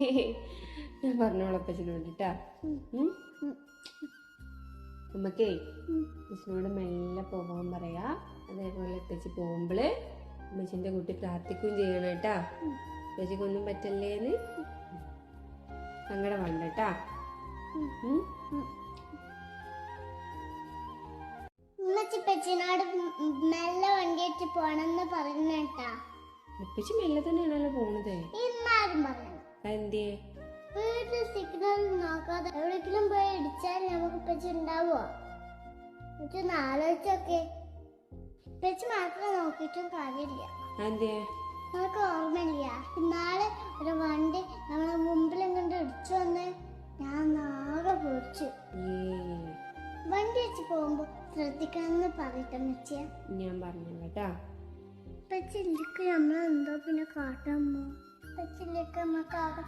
ഞാൻ പറഞ്ഞോളാം അപ്പച്ചനോട് കേട്ടാ. നമുക്കേ അപ്പച്ചനോട് മെല്ലെ പോകാൻ പറയാ. അതേപോലെ അപ്പച്ചി പോകുമ്പോള് അമ്മച്ചിന്റെ കുട്ടി പ്രാർത്ഥിക്കുകയും ചെയ്യണം കേട്ടാ. അപ്പച്ചിക്കൊന്നും പറ്റല്ലേന്ന് സങ്കടം വേണ്ട കേട്ടാ. ഉമ്മച്ചിപ്പച്ചിനോട് മെല്ലെ വണ്ടിയേറ്റ് പോണെന്ന് പറഞ്ഞേട്ടാ. അപ്പച്ചി മെല്ലെ തന്നെയാണല്ലോ പോണത്. ഇന്നാരും പറഞ്ഞു എന്തേ വീട്ടിൽ സിഗ്നൽ നോക്കാതെ എവിടെയെങ്കിലും പോയി ഇടിച്ചാൽ നമുക്ക് ഇപ്പച്ചി ഉണ്ടാവോ? എനിക്കൊന്ന് ആലോചിച്ചൊക്കെ. ഇപ്പച്ചി മാത്രം നോക്കിയിട്ടും കാര്യമില്ല. എന്തേ നമുക്ക് ഓർമ്മയില്ല ഇന്നാള് ഒരു വണ്ടി നമ്മളെ മുമ്പിലും കണ്ട് ഇടിച്ചു വന്ന് ഞാൻ ആകെ പൊടിച്ചു. വണ്ടി വെച്ച് പോകുമ്പോ ശ്രദ്ധിക്കണമെന്ന് പറയട്ടെ മെച്ചിയ. ഞാൻ പറഞ്ഞു കേട്ടാ. ഇപ്പച്ചില്ലേക്ക് നമ്മളെന്തോ പിന്നെ കാട്ടാമോ? ഇപ്പച്ചില്ലേക്ക് നമുക്ക് ആകെ